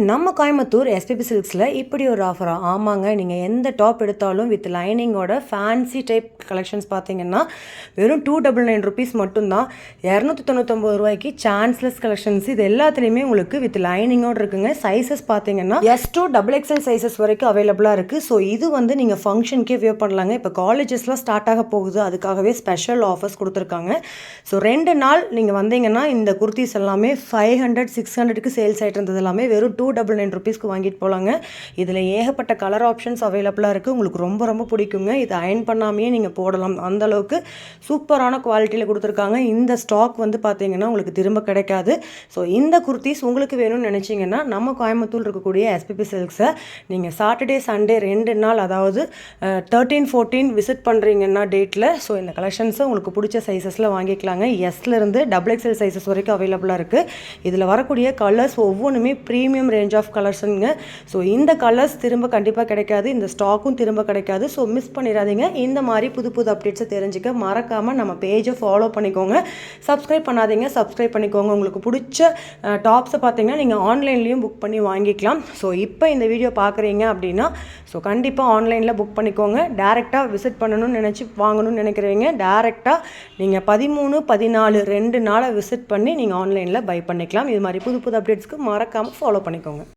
நம்ம கோயம்புத்தூர் எஸ்பிபி சில்க்ஸில் இப்படி ஒரு ஆஃபரா? ஆமாங்க, நீங்கள் எந்த டாப் எடுத்தாலும் வித் லைனிங்கோட ஃபேன்சி டைப் கலெக்ஷன்ஸ் பார்த்தீங்கன்னா வெறும் 299 ருபீஸ் மட்டும்தான். 299 ரூபாய்க்கு சான்ஸ்லெஸ் கலெக்ஷன்ஸ் இது எல்லாத்துலேயுமே உங்களுக்கு வித் லைனிங்கோடு இருக்குங்க. சைஸஸ் பார்த்தீங்கன்னா எஸ் டு XXL சைஸஸ் வரைக்கும் அவைலபிளாக இருக்குது. ஸோ இது வந்து நீங்கள் ஃபங்க்ஷனுக்கே வியர் பண்ணலாங்க. இப்போ காலேஜஸ்லாம் ஸ்டார்ட் ஆக போகுது, அதுக்காகவே ஸ்பெஷல் ஆஃபர்ஸ் கொடுத்துருக்காங்க. ஸோ 2 நாள் நீங்கள் வந்தீங்கன்னா இந்த குர்த்திஸ் எல்லாமே 500 600க்கு சேல்ஸ் ஆகிட்டு இருந்தது எல்லாமே வெறும் 299 ருபீஸ்க்கு வாங்கிட்டு போகலாங்க. இதில் ஏகப்பட்ட கலர் ஆப்ஷன்ஸ் அவைலபிளாக இருக்குது. உங்களுக்கு ரொம்ப ரொம்ப பிடிக்குங்க. இதை அயன் பண்ணாமையே நீங்கள் போடலாம். அந்தளவுக்கு சூப்பரான குவாலிட்டியில் கொடுத்துருக்காங்க. இந்த ஸ்டாக் வந்து பார்த்தீங்கன்னா உங்களுக்கு திரும்ப கிடைக்காது. ஸோ இந்த குர்த்திஸ் உங்களுக்கு வேணும்னு நினச்சிங்கன்னா நம்ம கோயம்புத்தூர் இருக்கக்கூடிய எஸ்பிபி சில்க்ஸை நீங்கள் சாட்டர்டே சண்டே 2 நாள், அதாவது 13 14 விசிட் பண்ணுறீங்கன்னா டேட்டில், ஸோ இந்த கலெக்ஷன்ஸை உங்களுக்கு பிடிச்ச சைஸஸில் வாங்கிக்கலாங்க. எஸ்லேருந்து XXL சைஸஸ் வரைக்கும் அவைலபிளாக இருக்குது. இதில் வரக்கூடிய கலர்ஸ் ஒவ்வொன்றுமே ப்ரீமியம் ரேஞ்ச் ஆஃப் கலர்ஸுங்க. ஸோ இந்த கலர்ஸ் திரும்ப கண்டிப்பாக கிடைக்காது, இந்த ஸ்டாக்கும் திரும்ப கிடைக்காது. ஸோ மிஸ் பண்ணிடாதீங்க. இந்த மாதிரி புது புது அப்டேட்ஸை தெரிஞ்சுக்க மறக்காமல் நம்ம பேஜை ஃபாலோ பண்ணிக்கோங்க. சப்ஸ்கிரைப் பண்ணாதீங்க, சப்ஸ்கிரைப் பண்ணிக்கோங்க. உங்களுக்கு பிடிச்ச டாப்ஸை பார்த்தீங்கன்னா நீங்கள் ஆன்லைன்லேயும் புக் பண்ணி வாங்கிக்கலாம். ஸோ இப்போ இந்த வீடியோ பார்க்குறீங்க அப்படின்னா ஸோ கண்டிப்பாக ஆன்லைனில் புக் பண்ணிக்கோங்க. டேரெக்டாக விசிட் பண்ணணும்னு நினச்சி வாங்கணும்னு நினைக்கிறீங்க, டேரெக்டாக நீங்கள் 13 14 2 நாளை விசிட் பண்ணி நீங்கள் ஆன்லைனில் பை பண்ணிக்கலாம். இது மாதிரி புது புது அப்டேட்ஸ்க்கு மறக்காமல் ஃபாலோ பண்ணிக்கோங்க.